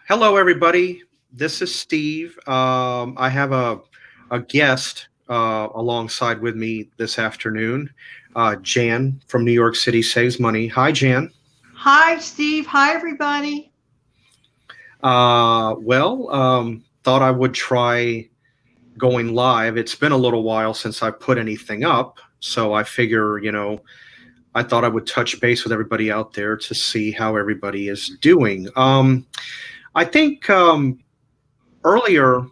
Hello, everybody. This is Steve. I have a guest alongside with me this afternoon, Jan from New York City Saves Money. Hi, Jan. Hi, Steve. Hi, everybody. Thought I would try going live. It's been a little while since I put anything up, so I figure, I thought I would touch base with everybody out there to see how everybody is doing. I think earlier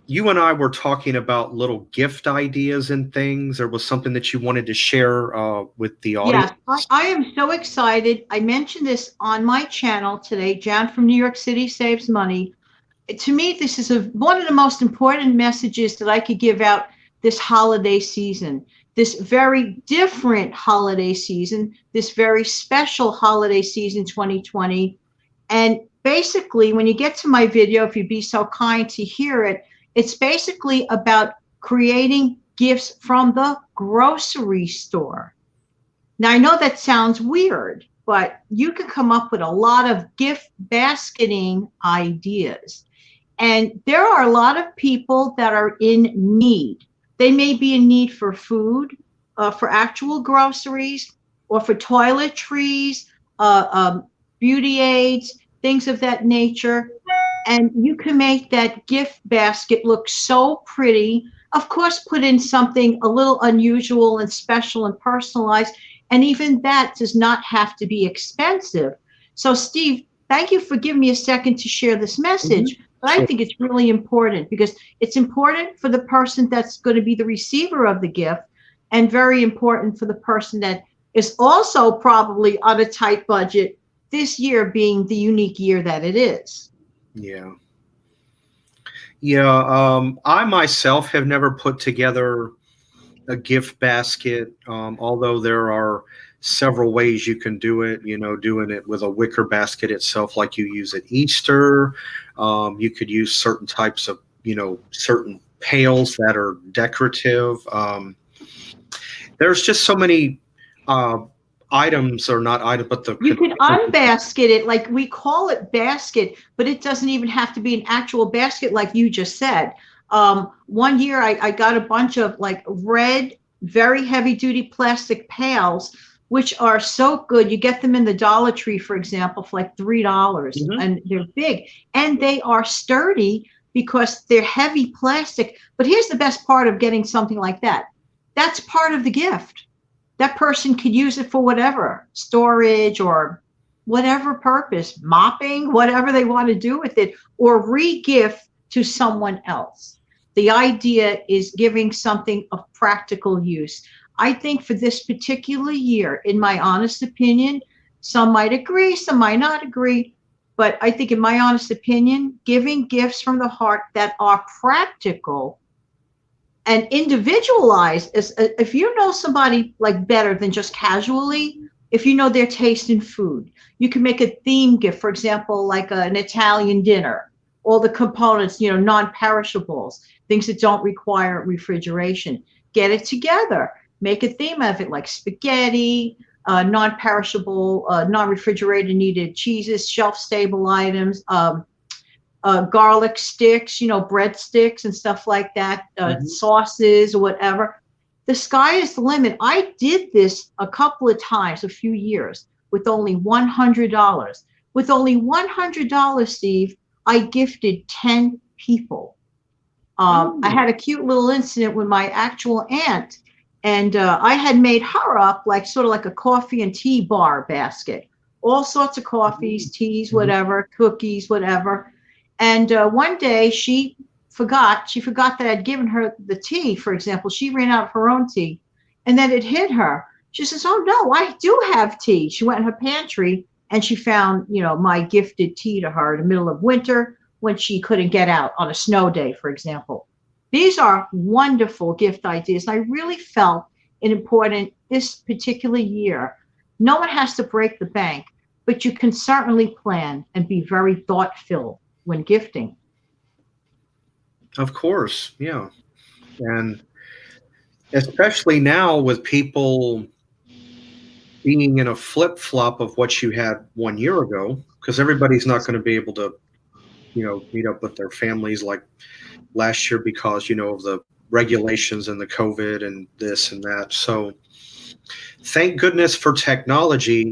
you and I were talking about little gift ideas and things. There was something that you wanted to share with the Yes, I, audience. I am so excited. I mentioned this on my channel today. Jan from New York City Saves Money. To me, this is one of the most important messages that I could give out this holiday season, this very different holiday season, this very special holiday season 2020. And basically, when you get to my video, if you'd be so kind to hear it, it's basically about creating gifts from the grocery store. Now, I know that sounds weird, but you can come up with a lot of gift basketing ideas. And there are a lot of people that are in need. They may be in need for food, for actual groceries, or for toiletries, uh, um, beauty aids, things of that nature. And you can make that gift basket look so pretty. Of course, put in something a little unusual and special and personalized. And even that does not have to be expensive. So, Steve, thank you for giving me a second to share this Mhm. message. But I Sure. think it's really important because it's important for the person that's going to be the receiver of the gift, and very important for the person that is also probably on a tight budget, this year being the unique year that it is. Yeah. Yeah. I myself have never put together a gift basket, although there are several ways you can do it. Doing it with a wicker basket itself, like you use at Easter. You could use certain types of, certain pails that are decorative. There's just so many uh, items, or not items, but the You could containers. unbasket it, like we call it basket, but it doesn't even have to be an actual basket, like you just said. One year I got a bunch of like red, very heavy duty plastic pails, which are so good. You get them in the Dollar Tree, for example, for like $3, Mhm. and they're big and they are sturdy because they're heavy plastic. But here's the best part of getting something like that. That's part of the gift. That person could use it for whatever, storage or whatever purpose, mopping, whatever they want to do with it, or re-gift to someone else. The idea is giving something of practical use. I think for this particular year, in my honest opinion, some might agree, some might not agree, but I think, in my honest opinion, giving gifts from the heart that are practical and individualized is, if you know somebody like better than just casually, if you know their taste in food, you can make a theme gift, for example, like an Italian dinner, all the components, non-perishables, things that don't require refrigeration. Get it together, make a theme of it, like spaghetti, non-perishable, non-refrigerated needed cheeses, shelf-stable items, garlic sticks, bread sticks and stuff like that, Mhm. sauces or whatever. The sky is the limit. I did this a couple of times, a few years, with only $100. With only $100, Steve, I gifted 10 people. I Mm. had a cute little incident with my actual aunt, and I had made her up like sort of like a coffee and tea bar basket, all sorts of Mm. coffees, teas, Mhm. whatever, cookies, whatever. And one day she forgot that I'd given her the tea, for example. She ran out of her own tea, and then it hit her. She says, "Oh no, I do have tea." She went in her pantry and she found, my gifted tea to her in the middle of winter when she couldn't get out on a snow day, for example. These are wonderful gift ideas. I really felt it important this particular year. No one has to break the bank, but you can certainly plan and be very thought filled when gifting. Of course, yeah, and especially now with people being in a flip flop of what you had 1 year ago, because everybody's not going to be able to. meet up with their families like last year because of the regulations and the COVID and this and that. So thank goodness for technology,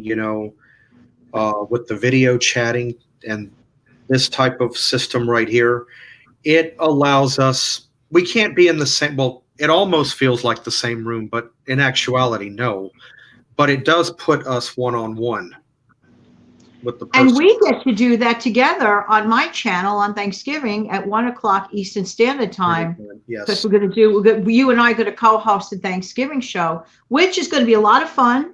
with the video chatting and this type of system right here. It allows us, we can't be in the same, well, it almost feels like the same room, but in actuality, no. But it does put us one on one with the And person. we get to do that together on my channel on Thanksgiving at 1 o'clock Eastern Standard Time. Because Yes. you and I are going to co-host a Thanksgiving show, which is going to be a lot of fun.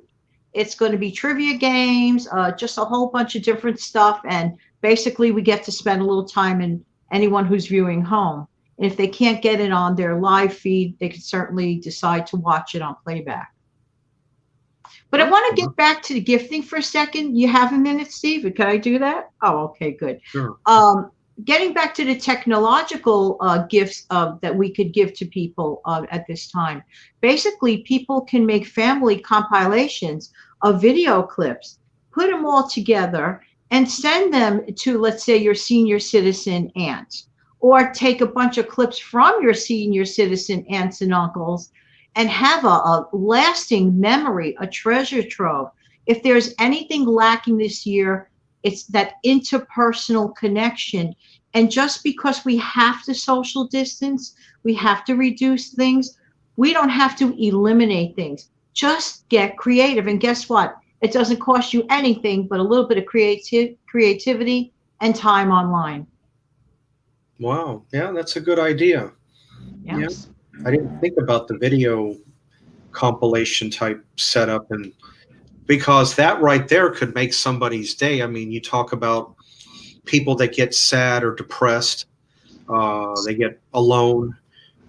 It's going to be trivia games, just a whole bunch of different stuff. And basically, we get to spend a little time in anyone who's viewing home. And if they can't get it on their live feed, they can certainly decide to watch it on playback. But I want to Okay. get back to the gifting for a second. You have a minute, Steve? Can I do that? Oh, okay, good. Sure. Getting back to the technological gifts that we could give to people at this time. Basically, people can make family compilations of video clips, put them all together, and send them to, let's say, your senior citizen aunt, or take a bunch of clips from your senior citizen aunts and uncles and have a lasting memory, a treasure trove. If there's anything lacking this year, it's that interpersonal connection. And just because we have to social distance, we have to reduce things, we don't have to eliminate things. Just get creative. And guess what? It doesn't cost you anything but a little bit of creativity and time online. Wow. Yeah, that's a good idea. Yeah. Yes. I didn't think about the video compilation type setup, and because that right there could make somebody's day. I mean, you talk about people that get sad or depressed, they get alone,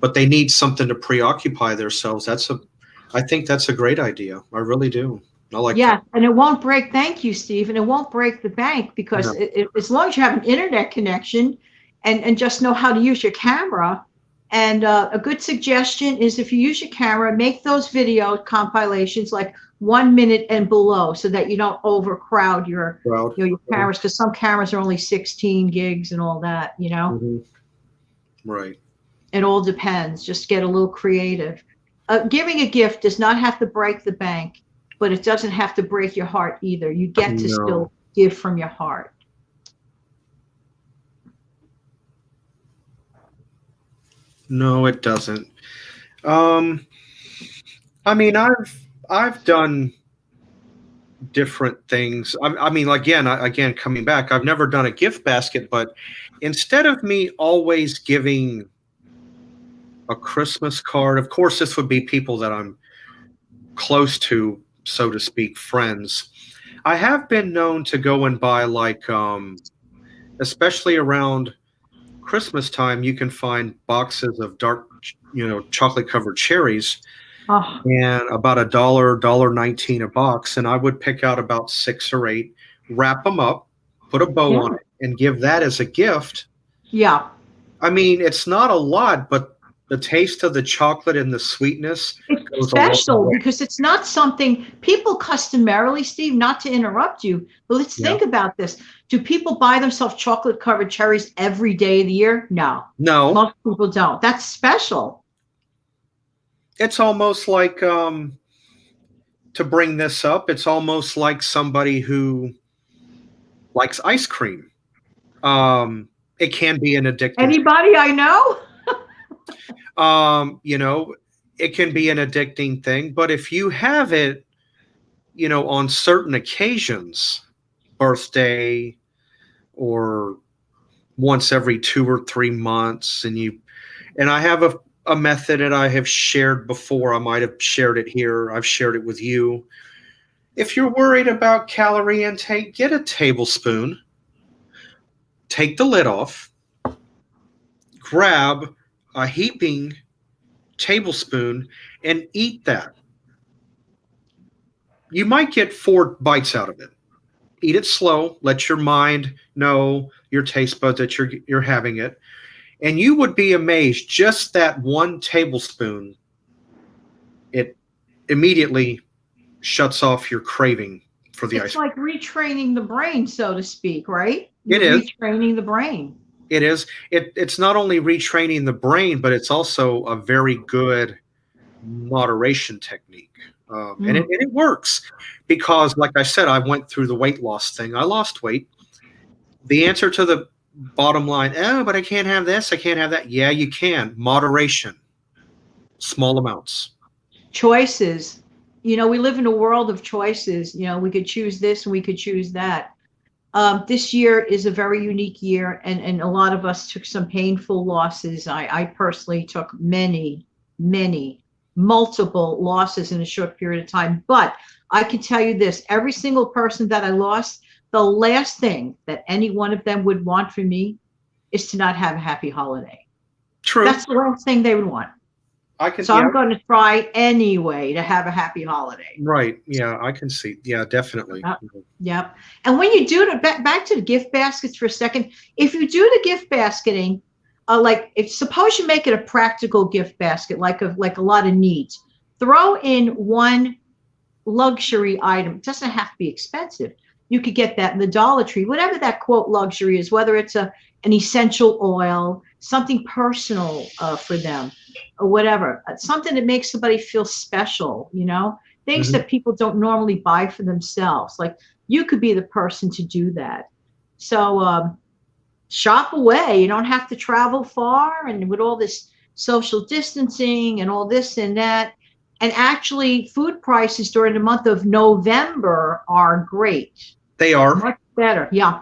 but they need something to preoccupy themselves. I think that's a great idea. I really do. I like that. Yeah, and it won't break. Thank you, Steve. And it won't break the bank because No. as long as you have an internet connection and just know how to use your camera. And a good suggestion is if you use your camera, make those video compilations like 1 minute and below, so that you don't overcrowd Crowd. your cameras, because some cameras are only 16 gigs and all that. Hmm. Right. It all depends. Just get a little creative. Giving a gift does not have to break the bank, but it doesn't have to break your heart either. You get to No. still give from your heart. No, it doesn't. Um, I mean, I've done different things. I mean, again, coming back, I've never done a gift basket, but instead of me always giving a Christmas card, of course, this would be people that I'm close to, so to speak, friends. I have been known to go and buy especially around Christmas time, you can find boxes of dark, chocolate covered cherries, Oh, and about $1.19 a box. And I would pick out about 6 or 8, wrap them up, put a bow yeah. on it, and give that as a gift. Yeah. I mean, it's not a lot, but the taste of the chocolate and the sweetness It's goes a long special way. because it's not something people customarily, Steve, not to interrupt you, but let's Yeah. think about this. Do people buy themselves chocolate covered cherries every day of the year? No, No, most people don't. That's special. it's almost like, to bring this up, it's almost like somebody who likes ice cream. It can be an addicting. Anybody I know? Um, you know, it can be an addicting thing, but if you have it, on certain occasions, birthday or once every 2 or 3 months, and I have a method that I have shared before. I might have shared it here. I've shared it with you. If you're worried about calorie intake, get a tablespoon, take the lid off, grab a heaping tablespoon, and eat that. You might get 4 bites out of it. Eat it slow. Let your mind know, your taste buds, that you're having it, and you would be amazed. Just that 1 tablespoon, it immediately shuts off your craving for the It's ice cream. like retraining the brain, so to speak, right? It You're is. retraining the brain. It is. It's not only retraining the brain, but it's also a very good moderation technique. And it works because, like I said, I went through the weight loss thing. I lost weight. The answer to the bottom line, oh, but I can't have this, I can't have that. Yeah, you can. Moderation, small amounts. Choices. We live in a world of choices. We could choose this and we could choose that. This year is a very unique year, and a lot of us took some painful losses. I personally took many, multiple losses in a short period of time. But I can tell you this, every single person that I lost, the last thing that any one of them would want from me is to not have a happy holiday. True. That's the last thing they would want. I can, So yeah, I'm going to try anyway to have a happy holiday. right. Yeah, I can see. Yeah, definitely. Yep. Yep. And when you do back to the gift baskets for a second, if you do the gift basketing, like if suppose you make it a practical gift basket, like a lot of needs, throw in one luxury item. It doesn't have to be expensive. You could get that in the Dollar Tree, whatever that quote luxury is, whether it's an essential oil, something personal for them, or whatever, something that makes somebody feel special, things Mhm. that people don't normally buy for themselves. Like you could be the person to do that. So shop away. You don't have to travel far. And with all this social distancing and all this and that, and actually, food prices during the month of November are great. They are. Much better. Yeah.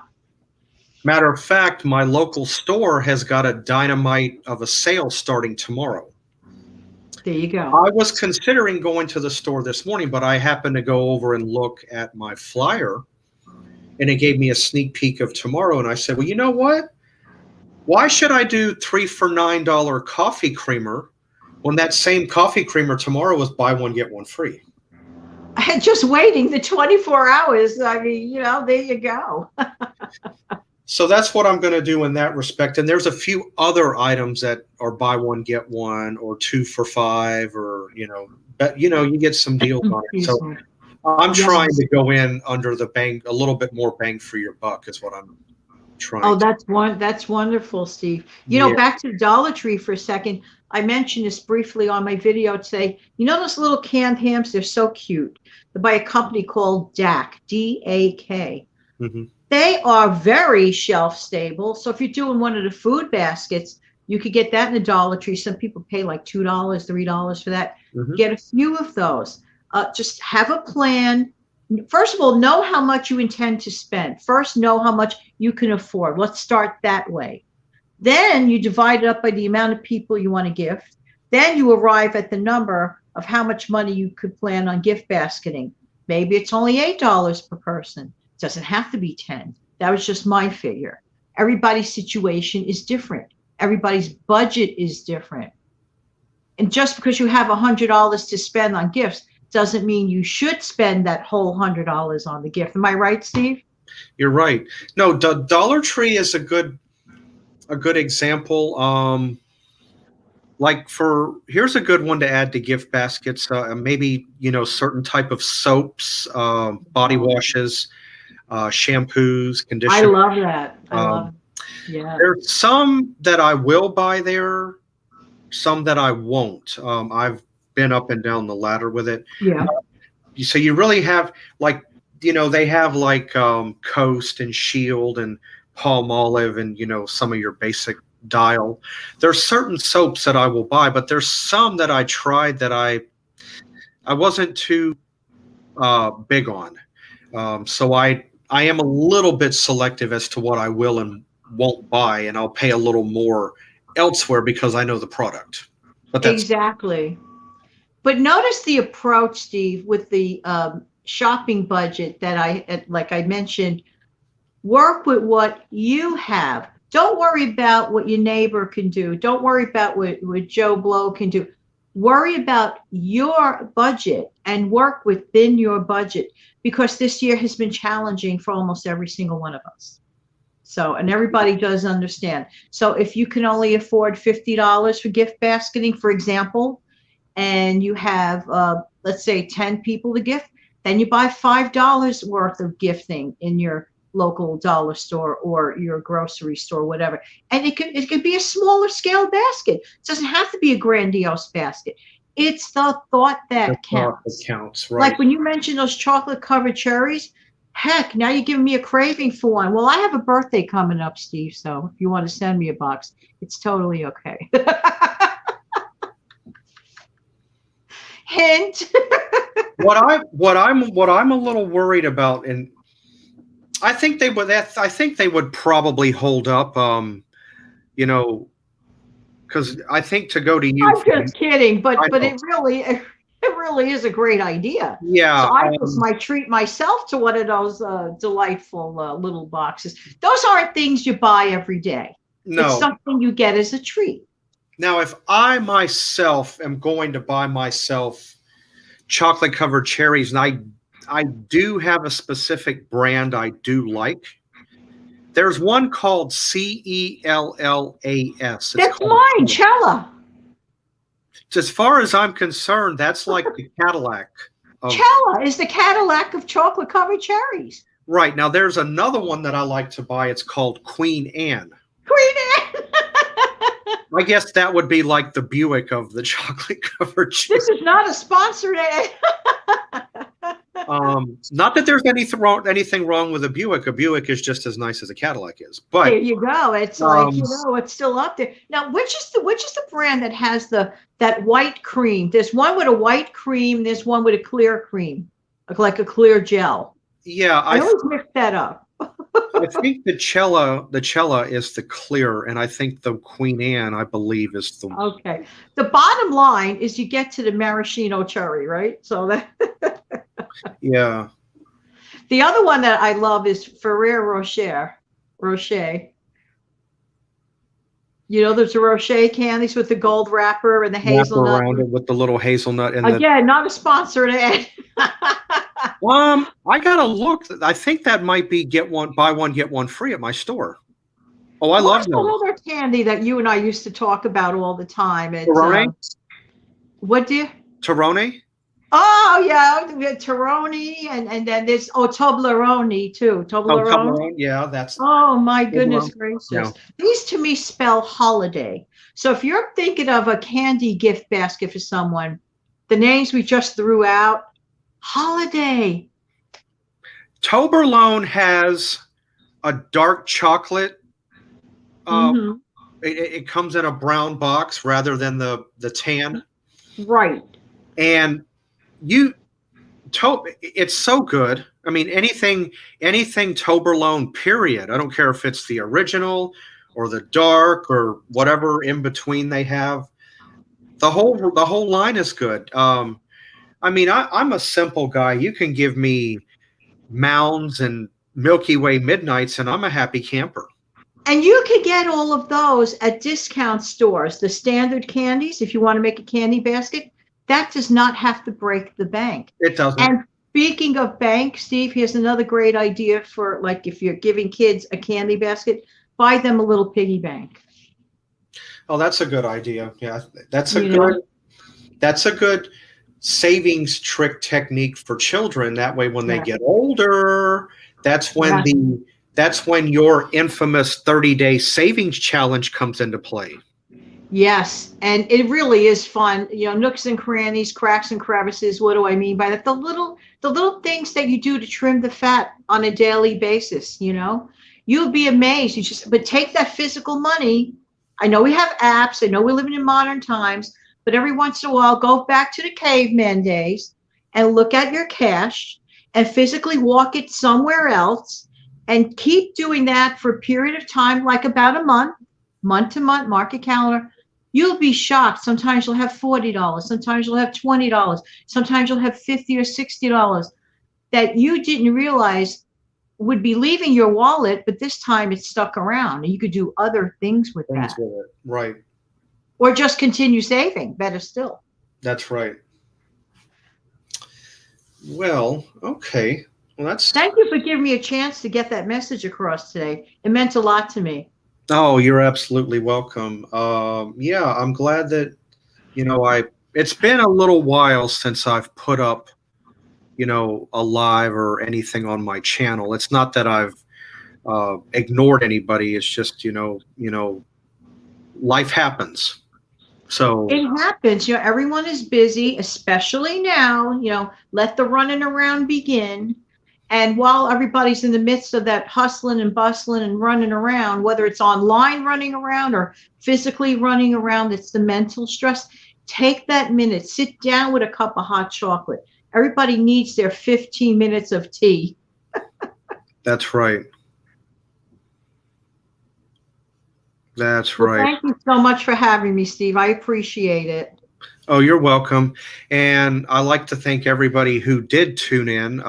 Matter of fact, my local store has got a dynamite of a sale starting tomorrow. There you go. I was considering going to the store this morning, but I happened to go over and look at my flyer, and it gave me a sneak peek of tomorrow. And I said, well, you know what? Why should I do 3 for $9 coffee creamer when that same coffee creamer tomorrow is buy one, get one free? And just waiting the 24 hours. I mean, there you go. So that's what I'm going to do in that respect. And there's a few other items that are buy one, get one, or 2 for $5, or, but, you get some deals on it. So I'm trying Yes. to go in under the bang, a little bit more bang for your buck is what I'm trying Oh, to. that's wonderful, Steve. Yeah, Back to Dollar Tree for a second. I mentioned this briefly on my video today. Those little canned hams? They're so cute. They're by a company called DAK, DAK. hmm They are very shelf stable. So if you're doing one of the food baskets, you could get that in the Dollar Tree. Some people pay like $2, $3 for that. hmm Get a few of those. Just have a plan. First of all, know how much you intend to spend. First, know how much you can afford. Let's start that way. Then you divide it up by the amount of people you want to gift. Then you arrive at the number of how much money you could plan on gift basketing. Maybe it's only $8 per person. It doesn't have to be 10. That was just my figure. Everybody's situation is different. Everybody's budget is different. And just because you have $100 to spend on gifts doesn't mean you should spend that whole $100 on the gift. Am I right, Steve? You're right. No, Dollar Tree is a good example. Like here's a good one to add to gift baskets. Maybe certain type of soaps, body washes, shampoos, I conditioners. love that. I love Um, it. Yeah. there's some that I will buy there, some that I won't. I've been up and down the ladder with it. Yeah. So you really have like they have like Coast and Shield and Palm Olive and some of your basic Dial. There's certain soaps that I will buy, but there's some that I tried that I wasn't too big on. So I am a little bit selective as to what I will and won't buy, and I'll pay a little more elsewhere because I know the product. But that's Exactly. But notice the approach, Steve, with the shopping budget that like I mentioned, work with what you have. Don't worry about what your neighbor can do. Don't worry about what Joe Blow can do. Worry about your budget and work within your budget, because this year has been challenging for almost every single one of us. So, and everybody does understand. So if you can only afford $50 for gift basketing, for example, and you have, let's say 10 people to gift, then you buy $5 worth of gifting in your local dollar store or your grocery store, whatever. And it could be a smaller scale basket. It doesn't have to be a grandiose basket. It's the thought The that thought that counts. counts, Like right? when you mentioned those chocolate covered cherries, heck, now you're giving me a craving for one. Well, I have a birthday coming up, Steve, so if you want to send me a box, it's totally okay. Hint. What I'm a little worried about, and I think they would probably hold up. You know, because I think to go to you, I'm just kidding, I but know. it really is a great idea. So Yeah, I just might treat myself to one of those delightful little boxes. Those aren't things you buy every day. It's no. something you get as a treat. Now, if I myself am going to buy myself chocolate covered cherries, and I do have a specific brand I do like. There's one called CELLAS. It's That's called, mine, Cella. as far as I'm concerned, that's like the Cadillac of. Cella is the Cadillac of chocolate covered cherries. Right. Now, there's another one that I like to buy. It's called Queen Anne. Queen Anne. I guess that would be like the Buick of the chocolate covered cherries. This is not a sponsored ad. Not that there's anything wrong with a Buick. A Buick is just as nice as a Cadillac is. There But you go. It's like, um, it's still up there. Now, which is the brand that has that white cream? There's one with a white cream, there's one with a clear cream, like a clear gel. yeah, I always mix that up. I think the cella is the clear, and I think the Queen Anne, I believe, is the. Okay. The bottom line is you get to the maraschino cherry, right? So that Yeah. the other one that I love is Ferrero Rocher. Rocher. You know, there's the Rocher candies with the gold wrapper and the Wrap hazelnut. around it with the little hazelnut and the. Again, not a sponsored ad. I gotta look. I think that might be buy one get one free at my store. Oh, I love What's the those. other candy that you and I used to talk about all the time? Torone, What do you? Torone. Oh yeah, Taroni, and then there's Toblerone too. Oh, Toblerone. Toblerone. Yeah, that's Oh my goodness Toblerone. gracious. Yeah, These to me spell holiday. So if you're thinking of a candy gift basket for someone, the names we just threw out, holiday. Toblerone has a dark chocolate. Uh, Hmm. it comes in a brown box rather than the tan, Right. and you it's so good. I mean, anything Toblerone, period. I don't care if it's the original or the dark or whatever in between they have. The whole line is good. I mean, I'm a simple guy. You can give me Mounds and Milky Way Midnights, and I'm a happy camper. And you can get all of those at discount stores, the standard candies, if you want to make a candy basket. That does not have to break the bank. It doesn't. And speaking of bank, Steve, here's another great idea for like if you're giving kids a candy basket, buy them a little piggy bank. Oh, that's a good idea. Yeah, that's a You know, good that's a good savings trick technique for children. That way, when they yeah, get older, that's when yeah. the that's when your infamous 30-day savings challenge comes into play. Yes, and it really is fun. Nooks and crannies, cracks and crevices. What do I mean by that? The little things that you do to trim the fat on a daily basis. You'll be amazed. But take that physical money. I know we have apps. I know we're living in modern times, but every once in a while, go back to the caveman days and look at your cash and physically walk it somewhere else and keep doing that for a period of time, like about a month to month, mark a calendar. You'll be shocked. Sometimes you'll have $40. Sometimes you'll have $20. Sometimes you'll have $50 or $60 that you didn't realize would be leaving your wallet, but this time it's stuck around and you could do other things with Things that. with it. Right. Or just continue saving, better still. That's right. Well, okay. Well, that's. Thank you for giving me a chance to get that message across today. It meant a lot to me. Oh, you're absolutely welcome. Yeah, I'm glad that It's been a little while since I've put up, a live or anything on my channel. It's not that I've ignored anybody. It's just life happens. So It happens. Everyone is busy, especially now. Let the running around begin. And while everybody's in the midst of that hustling and bustling and running around, whether it's online running around or physically running around, it's the mental stress. Take that minute, sit down with a cup of hot chocolate. Everybody needs their 15 minutes of tea. that's right. That's Well, right. thank you so much for having me, Steve. I appreciate it. Oh, you're welcome. And I like to thank everybody who did tune in.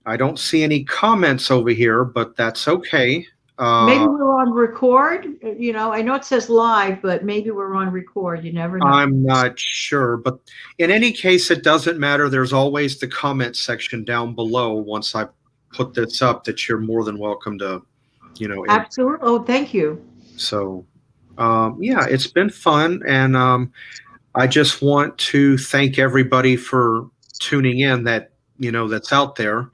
I don't see any comments over here, but that's okay. Maybe Uh, we're on record. I know it says live, but maybe we're on record. You never know. I'm not sure, but in any case, it doesn't matter. There's always the comment section down below once I put this up that you're more than welcome to, in. Absolutely. Oh, thank you. So, yeah, it's been fun. And I just want to thank everybody for tuning in that's out there.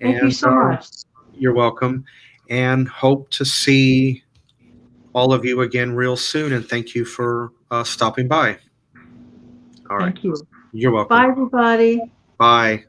Thank you And so much. you're welcome. And hope to see all of you again real soon. And thank you for stopping by. All right. Thank you. You're Bye, welcome. everybody. Bye.